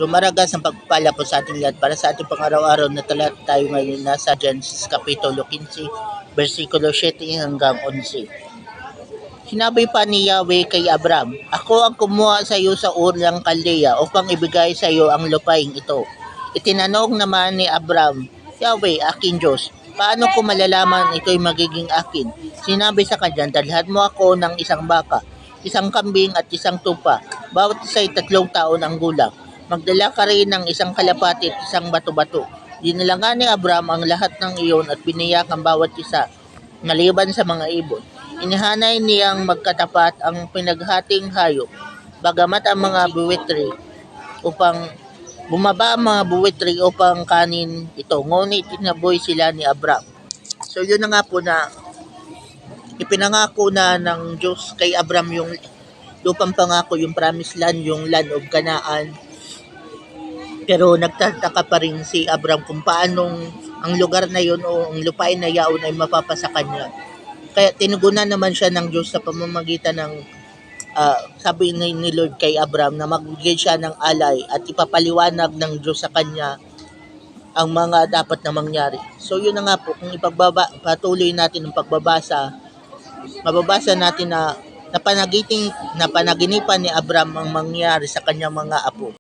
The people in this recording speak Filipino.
Dumaragas ang pagpapala po sa ating lahat para sa ating pang-araw-araw na talat tayo ngayon nasa Genesis Kapitulo 15, versikulo 7 hanggang 11. Sinabi pa ni Yahweh kay Abram, "Ako ang kumuha sa iyo sa Ur ng Kaldea upang ibigay sa iyo ang lupain ito." Itinanong naman ni Abram, "Yahweh, aking Diyos, paano ko malalaman ito'y magiging akin?" Sinabi sa kanya, "Dalhan mo ako ng isang baka, isang kambing at isang tupa, bawat isa'y 3 taon ang gulang. Magdala ka rin ng isang kalapati at isang bato-bato." Dinilangan ni Abram ang lahat ng iyon at biniyak ang bawat isa, maliban sa mga ibon. Inihanay niyang magkatapat ang pinaghating hayop, bagamat ang mga buwitri upang bumaba ang mga buwitri upang kanin ito, ngunit tinaboy sila ni Abram. So yun na nga po na ipinangako na ng Diyos kay Abram yung lupang pangako, yung promised land, yung land of Canaan. Pero nagtataka pa rin si Abram kung paanong ang lugar na yun o ang lupain na yaon ay mapapasa kanya. Kaya tinugunan naman siya ng Diyos sa pamamagitan ng sabi ni Lord kay Abram na magbigay siya ng alay at ipapaliwanag ng Diyos sa kanya ang mga dapat na mangyari. So yun na nga po, kung patuloy natin ang pagbabasa, mababasa natin na napanaginipan ni Abram ang mangyari sa kanyang mga apo.